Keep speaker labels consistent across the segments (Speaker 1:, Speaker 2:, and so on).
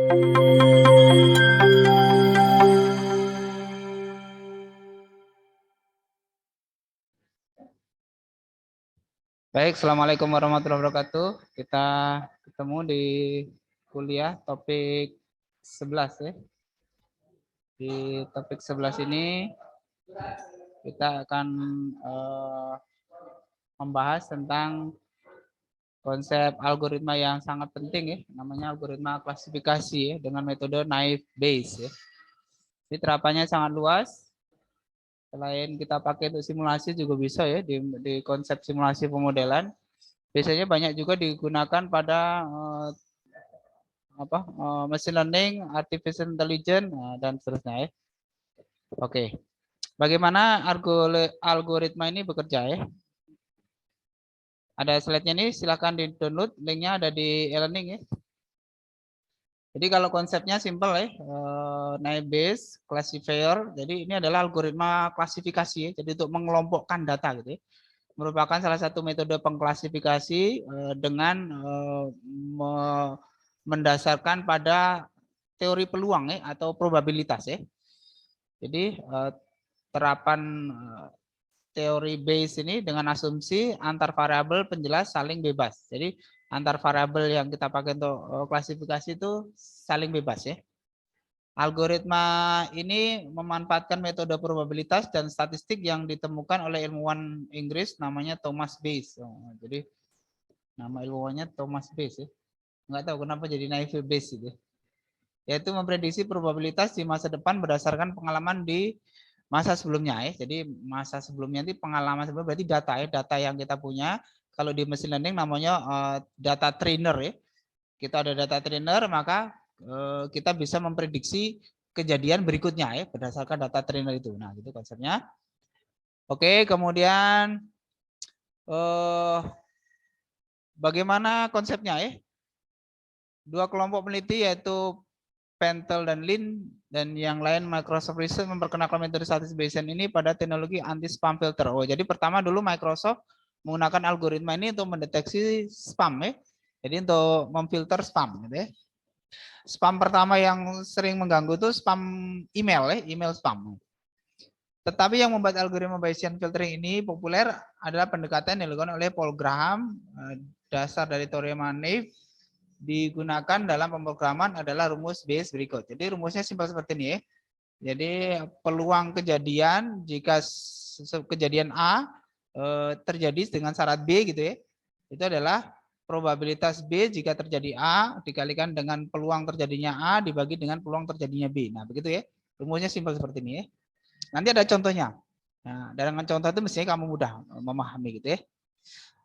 Speaker 1: Baik, Assalamualaikum warahmatullahi wabarakatuh. Kita ketemu di kuliah topik 11 ya. Di topik 11 ini kita akan membahas tentang konsep algoritma yang sangat penting ya, namanya algoritma klasifikasi ya, dengan metode naive Bayes ya. Ini terapannya sangat luas. Selain kita pakai untuk simulasi juga bisa ya di konsep simulasi pemodelan. Biasanya banyak juga digunakan pada machine learning, artificial intelligence dan seterusnya ya. Oke. Bagaimana algoritma ini bekerja ya? Ada slide-nya nih, silakan di-download, linknya ada di e-learning ya. Jadi kalau konsepnya simple ya, naive Bayes classifier. Jadi ini adalah algoritma klasifikasi ya. Jadi untuk mengelompokkan data gitu ya. Merupakan salah satu metode pengklasifikasi dengan mendasarkan pada teori peluang ya, atau probabilitas ya. Jadi terapan teori Bayes ini dengan asumsi antar variabel penjelas saling bebas. Jadi antar variabel yang kita pakai untuk klasifikasi itu saling bebas ya. Algoritma ini memanfaatkan metode probabilitas dan statistik yang ditemukan oleh ilmuwan Inggris namanya Thomas Bayes. Jadi nama ilmuwannya Thomas Bayes ya. Nggak tahu kenapa jadi naive Bayes itu. Yaitu memprediksi probabilitas di masa depan berdasarkan pengalaman di masa sebelumnya ya. Jadi masa sebelumnya itu pengalaman sebelumnya berarti data ya, data yang kita punya. Kalau di machine learning namanya data trainer ya. Kita ada data trainer, maka kita bisa memprediksi kejadian berikutnya ya berdasarkan data trainer itu. Nah, gitu konsepnya. Oke, kemudian bagaimana konsepnya ya? Dua kelompok peneliti yaitu Pentel dan Lin dan yang lain Microsoft Research memperkenalkan metode statistik Bayesian ini pada teknologi anti spam filter. Oh, jadi pertama dulu Microsoft menggunakan algoritma ini untuk mendeteksi spam ya. Jadi untuk memfilter spam gitu ya. Spam pertama yang sering mengganggu itu spam email ya, email spam. Tetapi yang membuat algoritma Bayesian filtering ini populer adalah pendekatan yang dilakukan oleh Paul Graham, dasar dari teorema naive digunakan dalam pemrograman adalah rumus Bayes berikut. Jadi rumusnya simpel seperti ini ya. Jadi peluang kejadian jika kejadian A terjadi dengan syarat B gitu ya. Itu adalah probabilitas B jika terjadi A dikalikan dengan peluang terjadinya A dibagi dengan peluang terjadinya B. Nah, begitu ya. Rumusnya simpel seperti ini ya. Nanti ada contohnya. Nah, dengan contoh itu mestinya kamu mudah memahami gitu ya.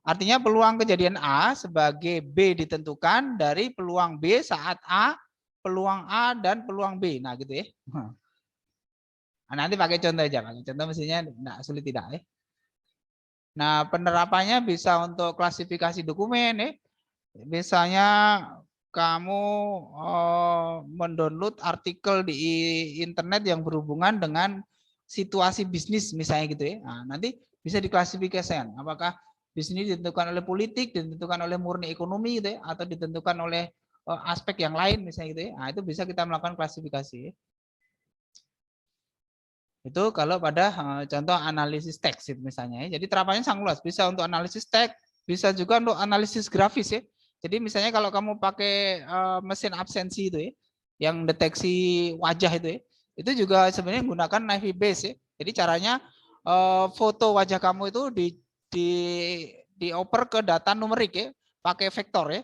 Speaker 1: Artinya peluang kejadian A sebagai B ditentukan dari peluang B saat A, peluang A, dan peluang B. Nah gitu ya. Nah, nanti pakai contoh aja. Contoh mestinya tidak sulit tidak ya. Nah penerapannya bisa untuk klasifikasi dokumen ya. Misalnya kamu mendownload artikel di internet yang berhubungan dengan situasi bisnis misalnya gitu ya. Nah, nanti bisa diklasifikasikan apakah bisnis ditentukan oleh politik, ditentukan oleh murni ekonomi gitu ya, atau ditentukan oleh aspek yang lain misalnya gitu ya. Nah, itu bisa kita melakukan klasifikasi. Itu kalau pada contoh analisis teks misalnya ya. Jadi terapannya sangat luas, bisa untuk analisis teks, bisa juga untuk analisis grafis ya. Jadi misalnya kalau kamu pakai mesin absensi itu ya, yang deteksi wajah itu juga sebenarnya menggunakan naive Bayes ya. Jadi caranya foto wajah kamu itu dioper ke data numerik ya, pakai vektor ya.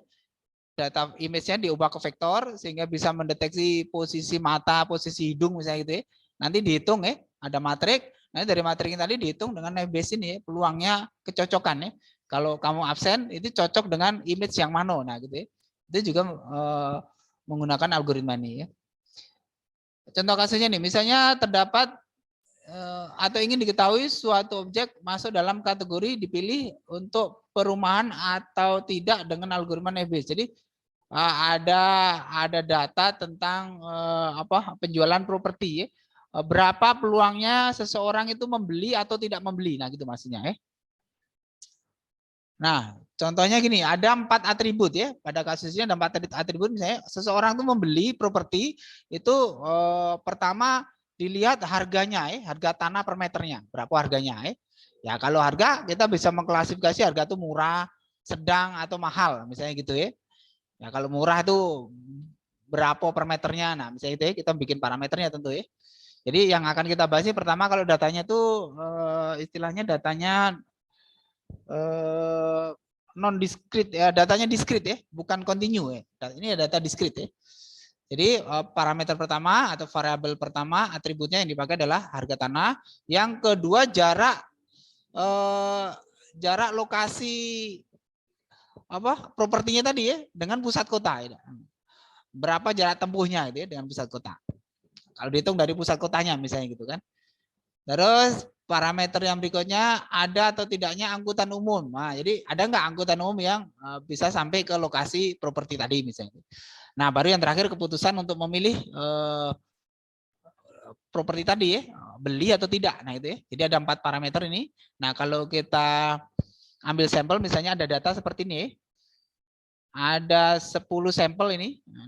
Speaker 1: Data image-nya diubah ke vektor sehingga bisa mendeteksi posisi mata, posisi hidung misalnya gitu ya. Nanti dihitung ya, ada matrik. Nanti dari matrik tadi dihitung dengan naive Bayes ini ya, peluangnya kecocokan ya. Kalau kamu absen itu cocok dengan image yang mana, nah gitu ya. Itu juga menggunakan algoritma ini ya. Contoh kasusnya nih, misalnya terdapat atau ingin diketahui suatu objek masuk dalam kategori dipilih untuk perumahan atau tidak dengan algoritma naive Bayes. Jadi ada data tentang penjualan properti ya. Berapa peluangnya seseorang itu membeli atau tidak membeli. Nah, gitu maksudnya ya. Nah, contohnya gini, ada 4 atribut ya. Pada kasusnya ada 4 atribut. Misalnya seseorang tuh membeli properti itu pertama dilihat harganya ya, harga tanah per meternya, berapa harganya ya. Ya kalau harga kita bisa mengklasifikasi harga itu murah, sedang atau mahal, misalnya gitu ya. Ya kalau murah itu berapa per meternya. Nah, misalnya itu ya, kita bikin parameternya tentu ya. Jadi yang akan kita bahas ini pertama kalau datanya tuh istilahnya datanya non diskrit ya, datanya diskrit ya, bukan kontinu ya. Ini data diskrit ya. Jadi parameter pertama atau variabel pertama atributnya yang dipakai adalah harga tanah. Yang kedua jarak lokasi apa propertinya tadi ya dengan pusat kota. Ya. Berapa jarak tempuhnya itu ya dengan pusat kota. Kalau dihitung dari pusat kotanya misalnya gitu kan. Terus parameter yang berikutnya ada atau tidaknya angkutan umum. Nah, jadi ada nggak angkutan umum yang bisa sampai ke lokasi properti tadi misalnya. Nah, baru yang terakhir keputusan untuk memilih properti tadi ya, beli atau tidak. Nah, itu ya. Jadi ada 4 parameter ini. Nah, kalau kita ambil sampel misalnya ada data seperti ini ya. Ada 10 sampel ini. Nah,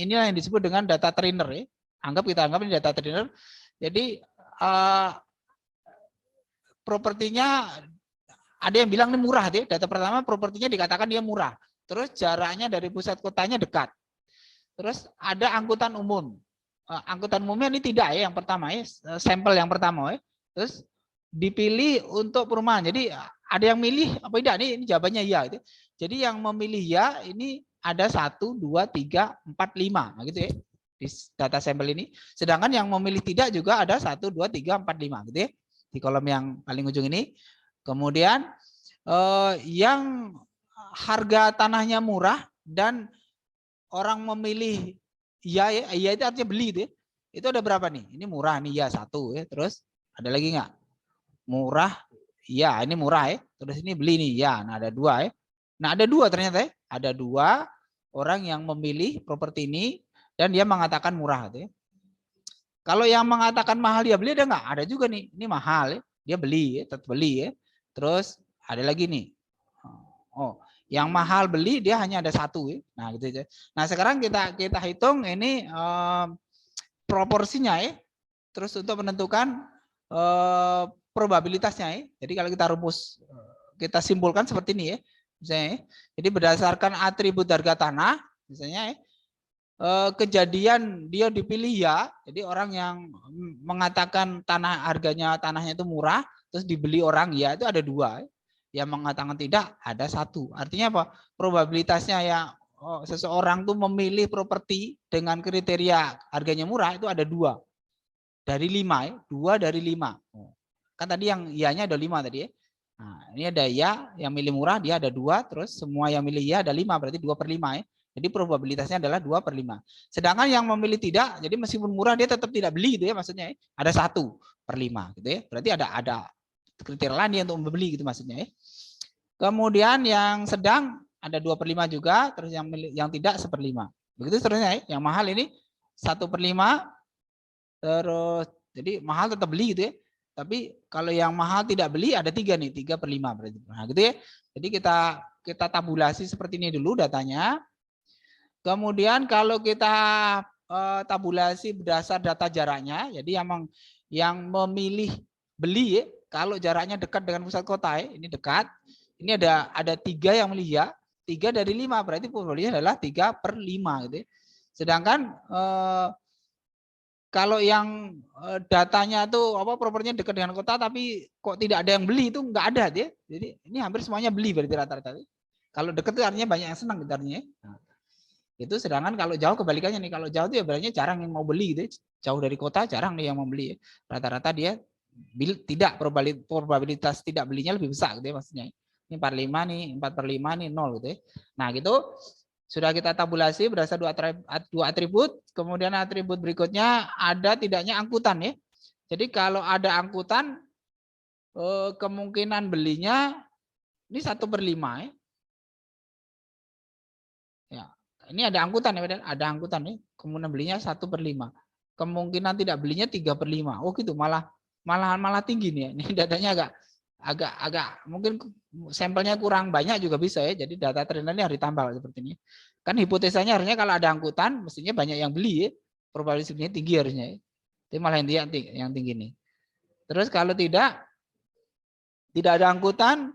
Speaker 1: inilah yang disebut dengan data trainer ya. Kita anggap ini data trainer. Jadi propertinya ada yang bilang ini murah deh. Data pertama propertinya dikatakan dia murah. Terus jaraknya dari pusat kotanya dekat. Terus ada angkutan umum. Angkutan umumnya ini tidak ya yang pertama ya, sampel yang pertama ya. Terus dipilih untuk perumahan. Jadi ada yang milih apa tidak ini jawabannya ya gitu. Jadi yang memilih ya ini ada 1 2 3 4 5 nah, gitu ya. Di data sampel ini. Sedangkan yang memilih tidak juga ada 1 2 3 4 5 gitu ya. Di kolom yang paling ujung ini. Kemudian yang harga tanahnya murah dan orang memilih iya ya, iya itu artinya beli itu ya. Itu ada berapa nih? Ini murah nih ya 1 ya. Terus ada lagi nggak? Murah, iya ini murah ya. Terus ini beli nih ya. Nah ada 2 ya. Nah ada 2 ternyata ya. Ada 2 orang yang memilih properti ini dan dia mengatakan murah gitu ya. Kalau yang mengatakan mahal dia beli ada nggak? Ada juga nih. Ini mahal ya. Dia beli ya, tetap beli ya. Terus ada lagi nih. Oh, yang mahal beli dia hanya ada 1 ya. Nah, gitu aja. Nah, sekarang kita hitung ini proporsinya ya. Terus untuk menentukan probabilitasnya ya. Jadi kalau kita rumus kita simpulkan seperti ini ya. Misalnya ya. Jadi berdasarkan atribut harga tanah misalnya ya, kejadian dia dipilih ya. Jadi orang yang mengatakan tanahnya itu murah terus dibeli orang ya itu ada 2 ya. Yang mengatakan tidak ada 1. Artinya apa? Probabilitasnya ya seseorang tuh memilih properti dengan kriteria harganya murah itu ada 2 dari 5 ya. 2 dari 5. Kan tadi yang ianya ada 5 tadi ya. Nah, ini ada ya yang milih murah dia ada 2 terus semua yang milih ya ada 5 berarti 2/5 ya. Jadi probabilitasnya adalah 2/5. Sedangkan yang memilih tidak, jadi meskipun murah dia tetap tidak beli gitu ya maksudnya ya. Ada 1/5 gitu ya. Berarti ada kriteria lain dia untuk membeli gitu maksudnya ya. Kemudian yang sedang ada 2/5 juga, terus yang tidak 1/5. Begitu seterusnya ya. Yang mahal ini 1/5 terus jadi mahal tetap beli gitu ya. Tapi kalau yang mahal tidak beli ada 3 nih, 3/5 berarti. Nah, gitu ya. Jadi kita tabulasi seperti ini dulu datanya. Kemudian kalau kita tabulasi berdasar data jaraknya, jadi yang memilih beli ya, kalau jaraknya dekat dengan pusat kota ya, ini dekat. Ini ada 3 yang milih ya, 3 dari 5 berarti probabilitasnya adalah 3/5 gitu ya. Sedangkan kalau yang datanya tuh apa propertinya dekat dengan kota tapi kok tidak ada yang beli itu nggak ada ya. Jadi ini hampir semuanya beli berarti rata-rata. Kalau dekat itu artinya banyak yang senang gitu artinya. Nah, itu sedangkan kalau jauh kebalikannya nih. Kalau jauh itu ya berarti jarang yang mau beli gitu. Jauh dari kota jarang nih yang mau beli. Rata-rata dia tidak probabilitas tidak belinya lebih besar gitu ya maksudnya. Ini 45 nih, 4/5 nih 0 gitu ya. Nah, gitu sudah kita tabulasi berdasarkan 2 atribut, kemudian atribut berikutnya ada tidaknya angkutan ya. Jadi kalau ada angkutan kemungkinan belinya ini 1/5 ya. Ya. Ini ada angkutan ya, ada angkutan ya. Kemungkinan belinya 1/5. Kemungkinan tidak belinya 3/5. Oh gitu, malah tinggi nih ya. Ini datanya agak mungkin sampelnya kurang banyak juga bisa ya. Jadi data trainernya harus ditambah seperti ini. Kan hipotesanya harusnya kalau ada angkutan mestinya banyak yang beli ya. Probabilitasnya tinggi harusnya ya. Tapi malah yang tinggi nih. Terus kalau tidak ada angkutan,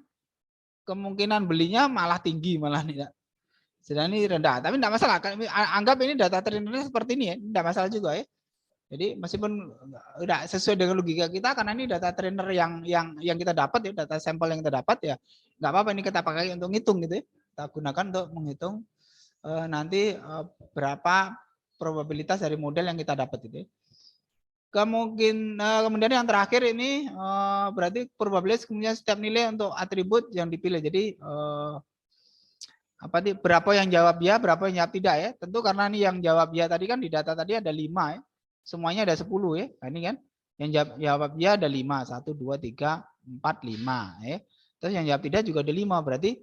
Speaker 1: kemungkinan belinya malah tinggi malah tidak. Sedang ini rendah. Tapi tidak masalah. Anggap ini data trainernya seperti ini ya. Tidak masalah juga ya. Jadi meskipun tidak sesuai dengan logika kita karena ini data trainer yang kita dapat ya, data sampel yang kita dapat ya, nggak apa-apa ini kita pakai untuk ngitung gitu ya. Kita gunakan untuk menghitung nanti berapa probabilitas dari model yang kita dapat itu. Kemudian yang terakhir ini berarti probabilitas kemudian setiap nilai untuk atribut yang dipilih. Jadi berapa yang jawab ya, berapa yang jawab tidak ya. Tentu karena ini yang jawab ya tadi kan di data tadi ada 5 ya. Semuanya ada 10 ya. Nah, ini kan yang jawab ya ada 5, 1 2 3 4 5 ya. Terus yang jawab tidak juga ada 5, berarti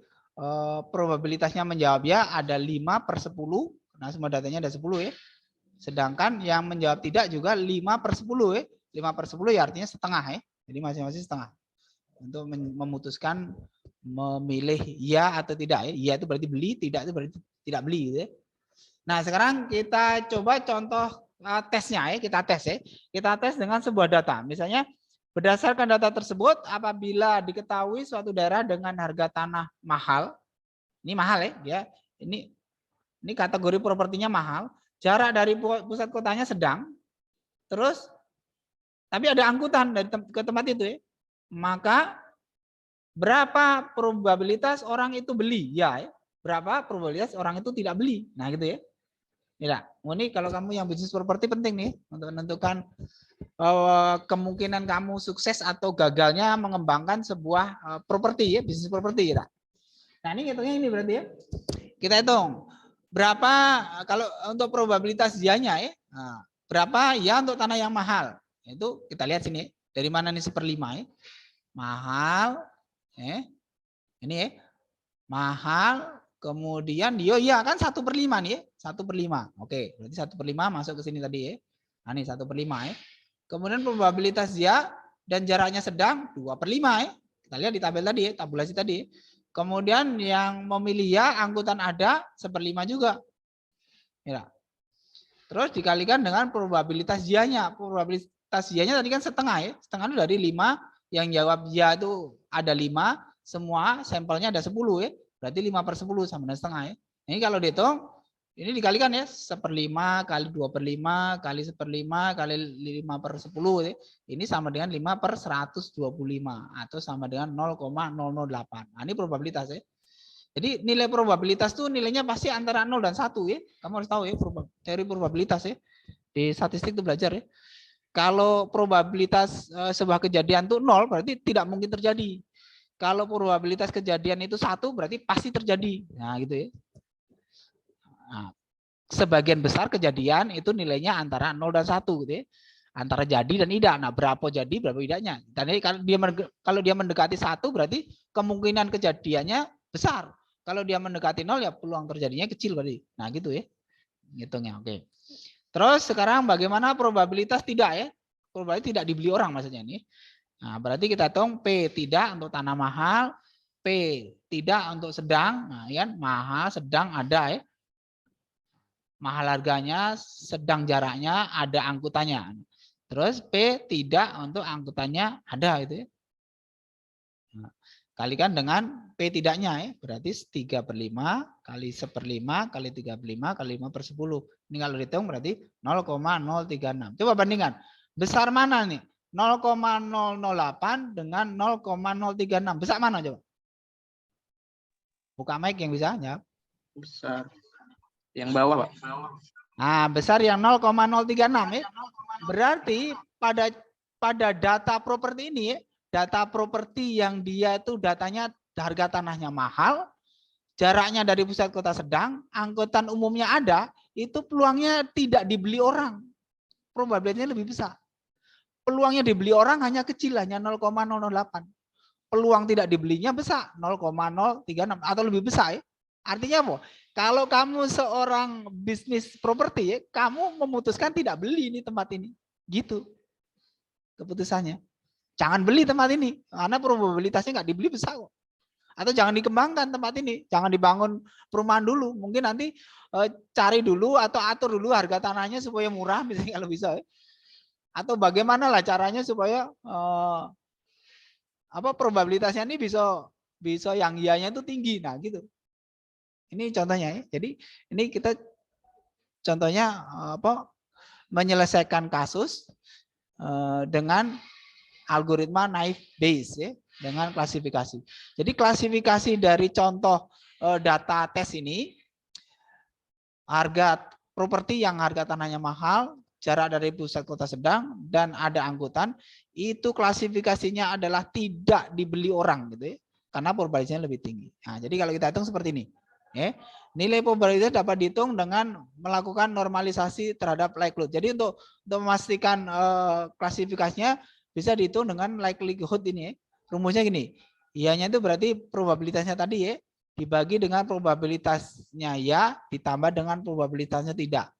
Speaker 1: probabilitasnya menjawab ya ada 5/10. Nah, semua datanya ada 10 ya. Sedangkan yang menjawab tidak juga 5/10 ya. 5/10 ya artinya setengah ya. Jadi masing-masing setengah. Untuk memutuskan memilih ya atau tidak ya. Ya itu berarti beli, tidak itu berarti tidak beli gitu ya. Nah, sekarang kita coba contoh tesnya ya, kita tes ya. Kita tes dengan sebuah data. Misalnya berdasarkan data tersebut apabila diketahui suatu daerah dengan harga tanah mahal. Ini mahal ya, ini kategori propertinya mahal, jarak dari pusat kotanya sedang. Terus tapi ada angkutan dari ke tempat itu ya. Maka berapa probabilitas orang itu beli? Ya. Berapa probabilitas orang itu tidak beli? Nah, gitu ya. Ya, ini kalau kamu yang bisnis properti penting nih untuk menentukan kemungkinan kamu sukses atau gagalnya mengembangkan sebuah properti ya, bisnis properti ya. Nah, ini hitungnya ini berarti ya. Kita hitung berapa kalau untuk probabilitas ya-nya ya. Nah, berapa ya untuk tanah yang mahal? Itu kita lihat sini. Dari mana nih 1/5 ya? Mahal ini ya. Mahal. Kemudian dia ya kan 1/5 nih ya. 1/5. Oke, berarti 1/5 masuk ke sini tadi ya. Nah, ini 1/5 ya. Kemudian probabilitas ya dan jaraknya sedang 2/5 ya. Kita lihat di tabel tadi ya, tabulasi tadi. Kemudian yang memilih ya angkutan ada 1/5 juga. Ya. Terus dikalikan dengan probabilitas ya-nya. Probabilitas ya-nya tadi kan setengah ya. Setengah itu dari 5 yang jawab ya itu ada 5, semua sampelnya ada 10 ya. Berarti 5/10 sama dengan setengah ya. Ini kalau dihitung, ini dikalikan ya. 1/5 kali 2/5 kali 1/5 kali 5/10 ya. Ini sama dengan 5/125 atau sama dengan 0,008. Nah, ini probabilitas ya. Jadi nilai probabilitas tuh nilainya pasti antara 0 dan 1 ya. Kamu harus tahu ya teori probabilitas ya. Di statistik itu belajar ya. Kalau probabilitas sebuah kejadian tuh 0 berarti tidak mungkin terjadi. Kalau probabilitas kejadian itu 1 berarti pasti terjadi. Nah, gitu ya. Nah, sebagian besar kejadian itu nilainya antara 0 dan 1 gitu ya. Antara jadi dan tidak. Nah, berapa jadi, berapa tidaknya. Dan kalau dia mendekati 1 berarti kemungkinan kejadiannya besar. Kalau dia mendekati 0 ya peluang terjadinya kecil berarti. Nah, gitu ya. Ngitungnya. Oke. Terus sekarang bagaimana probabilitas tidak ya? Probabilitas tidak dibeli orang maksudnya ini. Nah, berarti kita hitung P tidak untuk tanah mahal, P tidak untuk sedang, nah, kan mahal, sedang ada ya. Mahal harganya, sedang jaraknya, ada angkutannya. Terus P tidak untuk angkutannya ada itu ya. Nah, kalikan dengan P tidaknya ya, berarti 3/5 kali 1/5 kali 3/5 kali 5/10. Ini kalau dihitung berarti 0,036. Coba bandingkan. Besar mana nih? 0,008 dengan 0,036. Besar mana coba? Buka mic yang bisa jawab.
Speaker 2: Besar. Yang bawah, Pak.
Speaker 1: Nah, besar yang 0,036 ya. Berarti pada data properti ini ya, data properti yang dia itu datanya harga tanahnya mahal, jaraknya dari pusat kota sedang, angkutan umumnya ada, itu peluangnya tidak dibeli orang. Probabilitasnya lebih besar. Peluangnya dibeli orang hanya kecil, hanya 0,008. Peluang tidak dibelinya besar, 0,036 atau lebih besar ya. Artinya apa? Kalau kamu seorang bisnis properti ya, kamu memutuskan tidak beli ini tempat ini. Gitu keputusannya. Jangan beli tempat ini karena probabilitasnya nggak dibeli besar kok. Atau jangan dikembangkan tempat ini, jangan dibangun perumahan dulu. Mungkin nanti cari dulu atau atur dulu harga tanahnya supaya murah, misalnya kalau bisa. Atau bagaimana lah caranya supaya probabilitasnya ini bisa yang ianya itu tinggi. Nah, gitu. Ini contohnya ya. Jadi ini kita contohnya menyelesaikan kasus dengan algoritma naive Bayes ya, dengan klasifikasi. Jadi klasifikasi dari contoh data tes ini, harga properti yang harga tanahnya mahal, jarak dari pusat kota sedang, dan ada angkutan, itu klasifikasinya adalah tidak dibeli orang gitu ya, karena probabilitasnya lebih tinggi. Nah, jadi kalau kita hitung seperti ini, ya, nilai probabilitas dapat dihitung dengan melakukan normalisasi terhadap likelihood. Jadi untuk memastikan klasifikasinya bisa dihitung dengan likelihood ini ya. Rumusnya gini, ianya itu berarti probabilitasnya tadi ya, dibagi dengan probabilitasnya ya ditambah dengan probabilitasnya tidak.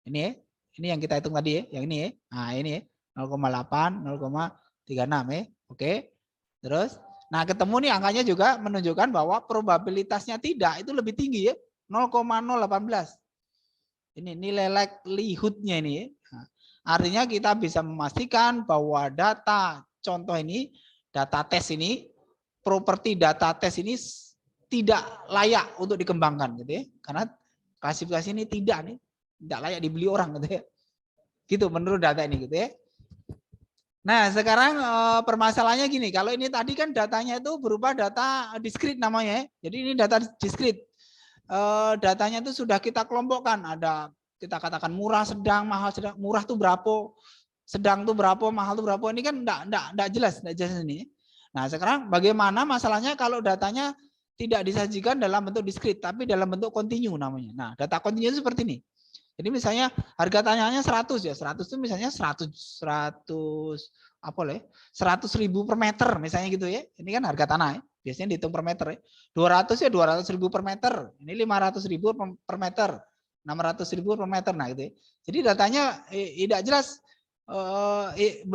Speaker 1: Ini ya, ini yang kita hitung tadi ya, yang ini ya. Nah, ini ya, 0,8, 0,36 ya. Oke. Terus nah, ketemu nih angkanya juga menunjukkan bahwa probabilitasnya tidak itu lebih tinggi ya, 0,018. Ini nilai likelihood-nya ini ya. Nah, artinya kita bisa memastikan bahwa data contoh ini, data tes ini, properti data tes ini tidak layak untuk dikembangkan gitu ya. Karena klasifikasi ini tidak layak dibeli orang gitu ya. Gitu menurut data ini gitu ya. Nah, sekarang permasalahannya gini, kalau ini tadi kan datanya itu berupa data diskrit namanya ya. Jadi ini data diskrit. Datanya itu sudah kita kelompokkan, ada kita katakan murah, sedang, mahal, sedang. Murah tuh berapa, sedang tuh berapa, mahal tuh berapa. Ini kan enggak jelas ini. Nah, sekarang bagaimana masalahnya kalau datanya tidak disajikan dalam bentuk diskrit tapi dalam bentuk kontinu namanya. Nah, data kontinu itu seperti ini. Jadi misalnya harga tanahnya 100 ya, 100 itu misalnya 100 apa lah, 100.000 per meter misalnya gitu ya. Ini kan harga tanah ya. Biasanya dihitung per meter ya. 200 ya 200.000 per meter. Ini 500.000 per meter. 600.000 per meter. Nah gitu ya. Jadi datanya tidak jelas,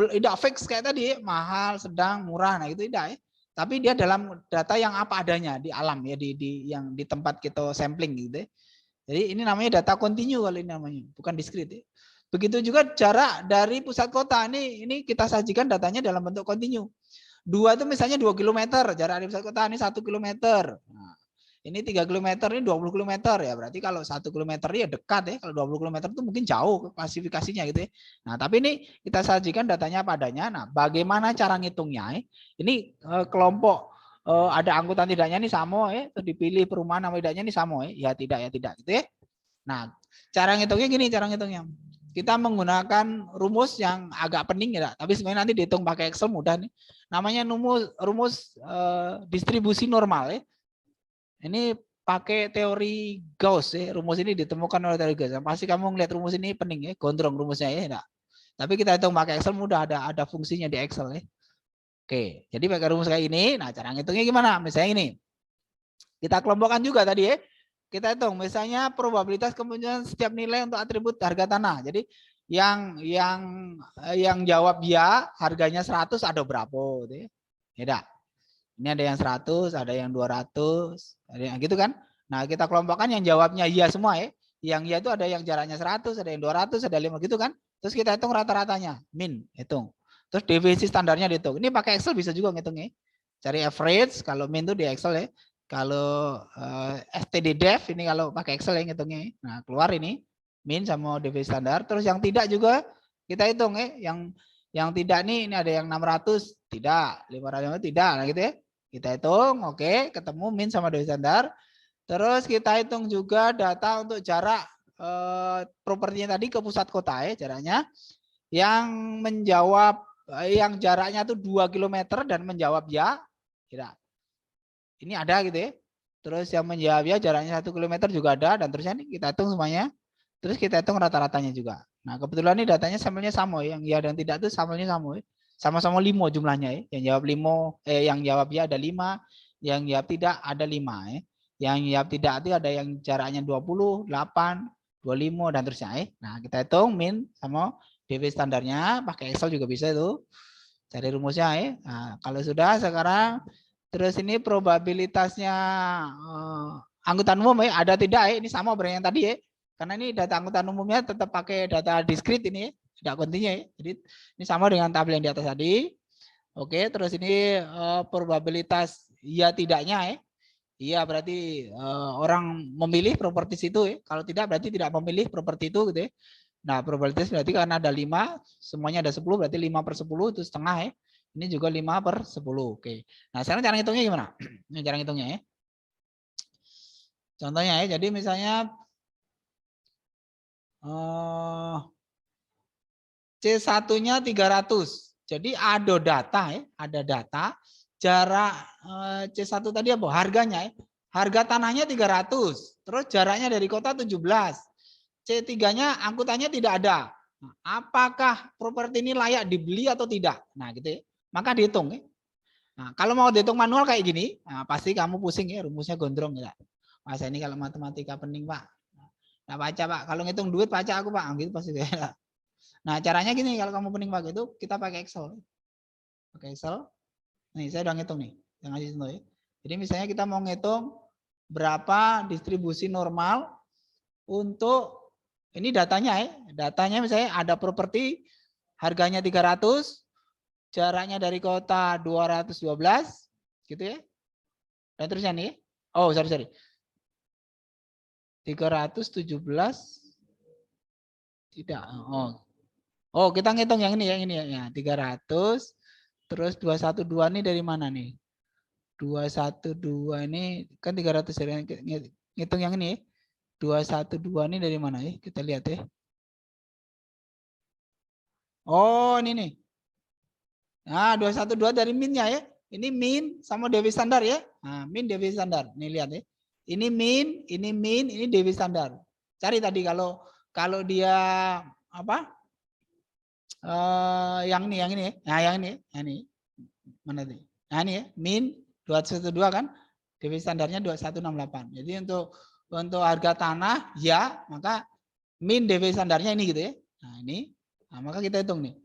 Speaker 1: tidak fix kayak tadi, mahal, sedang, murah. Nah itu tidak ya. Tapi dia dalam data yang apa adanya di alam ya, yang di tempat kita sampling gitu ya. Jadi ini namanya data kontinu kalau ini namanya, bukan diskrit ya. Begitu juga jarak dari pusat kota, ini kita sajikan datanya dalam bentuk kontinu. 2 itu misalnya 2 km, jarak dari pusat kota ini 1 km. Nah, ini 3 km, ini 20 km ya. Berarti kalau 1 km ya dekat ya. Kalau 20 km itu mungkin jauh klasifikasinya gitu ya. Nah, tapi ini kita sajikan datanya padanya. Nah, bagaimana cara ngitungnya? Ini kelompok ada angkutan tidaknya nih sama ya. Dipilih perumahan sama tidaknya nih sama ya. Ya tidak gitu ya. Nah, cara ngitungnya gini, cara ngitungnya. Kita menggunakan rumus yang agak pening ya, tapi sebenarnya nanti dihitung pakai Excel mudah nih. Namanya rumus distribusi normal ya. Ini pakai teori Gauss ya. Rumus ini ditemukan oleh teori Gauss. Pasti kamu ngeliat rumus ini pening ya, gondrong rumusnya ya. Enggak. Tapi kita hitung pakai Excel mudah, ada fungsinya di Excel ya. Oke, jadi pakai rumus kayak ini. Nah, cara ngitungnya gimana? Misalnya ini. Kita kelompokkan juga tadi ya. Kita hitung misalnya probabilitas kemunculan setiap nilai untuk atribut harga tanah. Jadi yang jawab ya harganya 100 ada berapa gitu ya. Tidak. Ini ada yang 100, ada yang 200, ada yang gitu kan. Nah, kita kelompokkan yang jawabnya iya semua ya. Yang iya itu ada yang jaraknya 100, ada yang 200, ada 5 gitu kan. Terus kita hitung rata-ratanya, min, hitung. Terus deviasi standarnya dihitung. Ini pakai Excel bisa juga ngitungnya. Cari average, kalau min itu di Excel ya. Kalau std-dev ini kalau pakai Excel ya ngitungnya. Nah, keluar ini min sama deviasi standar. Terus yang tidak juga kita hitung ya. Yang tidak nih, ini ada yang 600, tidak, 500 tidak, nah gitu ya. Kita hitung, oke, ketemu min sama deviasi standar. Terus kita hitung juga data untuk jarak propertinya tadi ke pusat kota ya, jaraknya. Yang menjawab, yang jaraknya tuh 2 km dan menjawab ya, tidak. Ini ada gitu ya. Terus yang menjawab ya jaraknya 1 km juga ada, dan terusnya nih kita hitung semuanya. Terus kita hitung rata-ratanya juga. Nah, kebetulan ini datanya sampelnya sama ya, yang ya dan tidak itu sampelnya sama ya. Sama-sama 5 jumlahnya ya. Yang jawab 5, yang jawab ya ada 5, yang jawab tidak ada 5 ya. Yang jawab tidak itu ada yang jaraknya 20, 8, 25 dan terusnya ya. Nah, kita hitung min sama deviasi standarnya, pakai Excel juga bisa itu. Cari rumusnya ya. Nah, kalau sudah sekarang Terus ini probabilitasnya angkutan umum ya, ada tidak ya, ini sama berarti yang tadi ya. Karena ini data angkutan umumnya tetap pakai data diskrit ini ya, tidak kontinu ya. Jadi ini sama dengan tabel yang di atas tadi. Oke, terus ini probabilitas iya tidaknya ya. Iya berarti orang memilih properties itu ya. Kalau tidak berarti tidak memilih properti itu gitu ya. Nah, probabilitas berarti karena ada 5, semuanya ada 10 berarti 5/10 itu setengah ya. Ini juga 5/10. Oke. Nah, sekarang cara ngitungnya gimana? Ini cara ngitungnya ya. Contohnya ya, jadi misalnya C1-nya 300. Jadi ada data ya, ada data jarak C1 tadi apa? Harganya ya. Harga tanahnya 300. Terus jaraknya dari kota 17. C3-nya angkutannya tidak ada. Nah, apakah properti ini layak dibeli atau tidak? Nah, gitu ya. Maka dihitung ya. Nah, kalau mau dihitung manual kayak gini, nah, pasti kamu pusing ya, rumusnya gondrong ya. Masa ini kalau matematika pening, Pak. Nah, baca, Pak. Kalau ngitung duit baca aku, Pak. Gitu pasti ya. Nah, caranya gini kalau kamu pening Pak itu kita pakai Excel. Pakai Excel. Nih, saya udah ngitung nih. Yang ngasih contoh ya. Jadi misalnya kita mau ngitung berapa distribusi normal untuk ini datanya ya. Datanya misalnya ada properti harganya 300, jaraknya dari kota 212 gitu ya. Dan terusnya nih. Oh, sorry. 317 tidak. Oh, kita ngitung yang ini ya. 300 terus 212 ini dari mana nih? 212 ini kan 300 ngitung yang ini ya. 212 ini dari mana ya? Kita lihat ya. Oh, ini nih. Nah, 212 dari minnya ya. Ini min sama dewi standar ya. Nah, min dewi standar. Nih lihat ya. Ini min, ini dewi standar. Cari tadi kalau dia apa? Yang ini ya. Nah, yang ini. Mana tadi? Nah, ini ya, min 212 kan. Dewi standarnya 2168. Jadi untuk harga tanah ya, maka min dewi standarnya ini gitu ya. Nah, ini. Nah, maka kita hitung nih.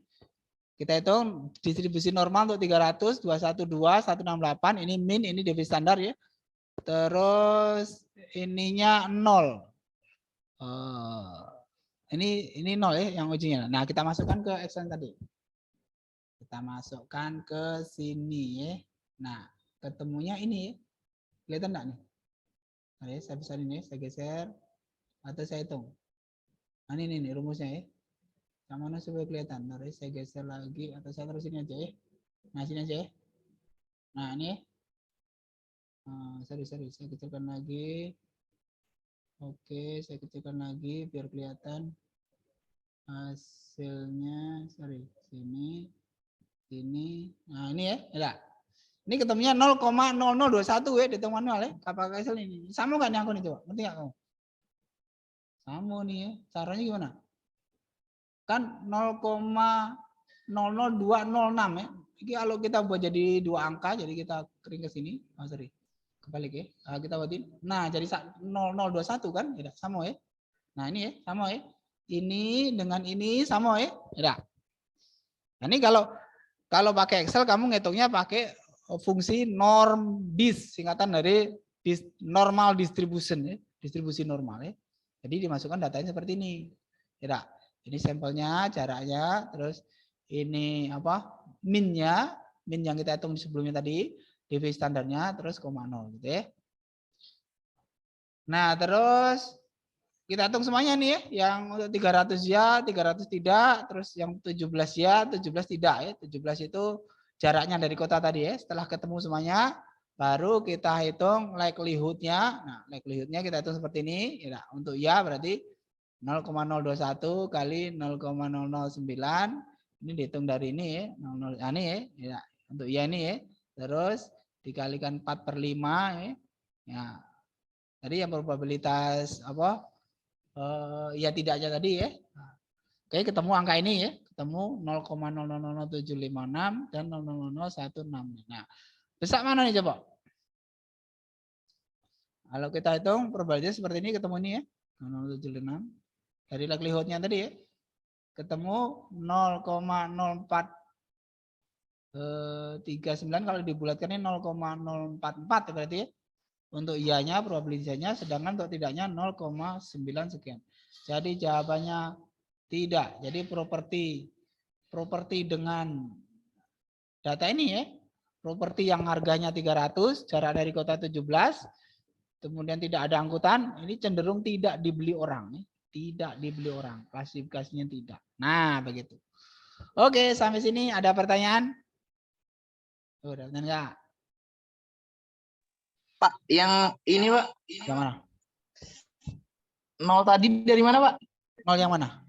Speaker 1: Kita hitung distribusi normal untuk 300, 212, 168. Ini min, ini dewi standar ya. Terus ininya 0. Ini 0 ya yang ujungnya. Nah, kita masukkan ke Excel tadi. Kita masukkan ke sini ya. Nah, ketemunya ini ya. Kelihatan enggak nih? Nah, saya bisa ini, saya geser atau saya hitung. Nah, ini nih rumusnya ya. Yang mana supaya kelihatan? Nah, saya geser lagi atau saya terus ini aja ya. Nah, sini aja ya. Nah, ini ya. Sorry, saya kecilkan lagi. Oke, saya kecilkan lagi biar kelihatan hasilnya. Sorry, sini. Nah, ini ya. Enggak. Ini ketemunya 0,0021 ya, dihitung manual ya. Apakah Excel ini? Sama nggak nih aku nih coba? Ngerti nggak kamu? Sama nih ya. Caranya gimana? Kan 0,00206 ya. Jadi kalau kita buat jadi 2 angka, jadi kita kering ke sini. Oh, sorry. Kebalik ya. Kita buatin. Nah, jadi 0021 kan? Ya, sama ya. Nah, ini ya, sama ya. Ini dengan ini sama ya. Ya. Nah, ini kalau pakai Excel kamu ngitungnya pakai fungsi norm dis, singkatan dari normal distribution ya, distribusi normal ya. Jadi dimasukkan datanya seperti ini. Ya, ini sampelnya, jaraknya, terus ini apa? Minnya, min yang kita hitung sebelumnya tadi, DV standarnya, terus 0,0 gitu ya. Nah, terus kita hitung semuanya nih ya, yang untuk 300 ya, 300 tidak, terus yang 17 ya, 17 tidak ya. 17 itu jaraknya dari kota tadi ya. Setelah ketemu semuanya, baru kita hitung likelihood-nya. Nah, likelihood-nya kita hitung seperti ini. Ya, untuk ya berarti 0,021 kali 0,009. Ini dihitung dari ini ya. 00, ini ya. Untuk ya ini ya. Terus dikalikan 4/5 ya. Ya. Tadi yang probabilitas apa? Ya tidaknya tadi ya. Oke, ketemu angka ini ya. Ketemu 0,000756 dan 0,0016. Nah, besar mana nih coba? Kalau kita hitung probabilitas seperti ini ketemu ini ya. 0,076. Dari likelihood-nya tadi ya. Ketemu 0,04 39 kalau dibulatkan ini 0,044 berarti ya. Untuk ianya probabilitasnya, sedangkan untuk tidaknya 0,9 sekian. Jadi jawabannya tidak. Jadi properti dengan data ini ya. Properti yang harganya 300, jarak dari kota 17, kemudian tidak ada angkutan, ini cenderung tidak dibeli orang. Tidak dibeli orang, klasifikasinya tidak. Nah, begitu. Oke, sampai sini ada pertanyaan? Udah, enggak?
Speaker 2: Pak, yang ini Pak,
Speaker 1: Yang mana?
Speaker 2: 0 tadi dari mana Pak?
Speaker 1: 0 yang mana?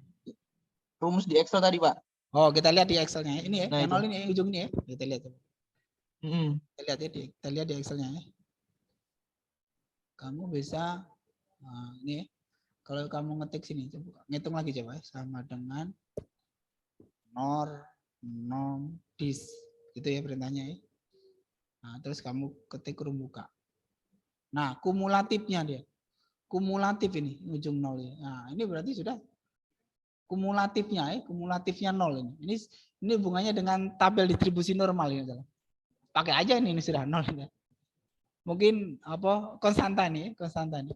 Speaker 2: Rumus di Excel tadi Pak.
Speaker 1: Oh, kita lihat di Excel-nya. Ini ya,
Speaker 2: Nah,
Speaker 1: yang
Speaker 2: itu.
Speaker 1: 0 ini ujung ini ya. Kita lihat.
Speaker 2: Mm-mm.
Speaker 1: Kita lihat di Excel-nya ya. Kamu bisa ini ya. Kalau kamu ngetik sini, coba ngitung lagi coba ya. Sama dengan nom dis. Itu ya perintahnya ya. Nah, terus kamu ketik kurung buka. Nah, kumulatifnya dia. Kumulatif ini ujung 0 ya. Nah, ini berarti sudah kumulatifnya ya, kumulatifnya 0 ini. Ini hubungannya dengan tabel distribusi normal ini. Pakai aja ini sudah 0 ini. Mungkin apa konstanta nih, konstanta nih.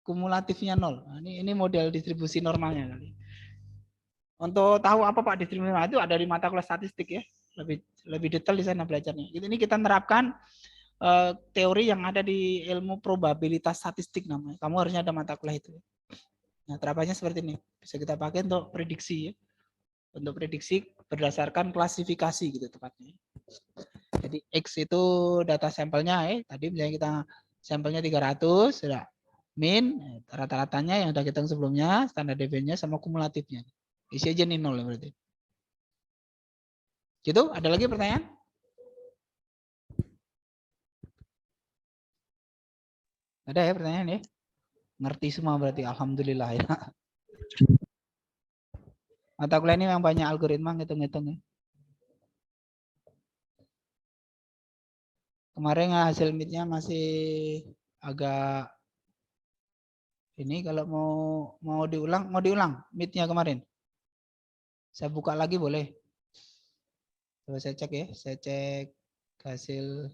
Speaker 1: Kumulatifnya 0. Nah, ini model distribusi normalnya kali. Untuk tahu apa Pak distribusi normal itu ada di mata kuliah statistik ya. Lebih detail di sana belajarnya. Ini kita menerapkan teori yang ada di ilmu probabilitas statistik namanya. Kamu harusnya ada mata kuliah itu. Nah, terapannya seperti ini. Bisa kita pakai untuk prediksi ya. Untuk prediksi berdasarkan klasifikasi gitu tepatnya. Jadi X itu data sampelnya ya. Tadi misalnya kita sampelnya 300 sudah min rata-ratanya yang sudah kita hitung sebelumnya, standar deviasinya sama kumulatifnya. Isi aja nih 0 berarti. Gitu, ada lagi pertanyaan? Ada ya pertanyaan ya? Ngerti semua berarti, alhamdulillah ya. Mata kuliah ini memang banyak algoritma ngitung-ngitung ya. Kemarin hasil midnya masih agak ini kalau mau diulang midnya kemarin. Saya buka lagi boleh. Coba saya cek ya, saya cek hasil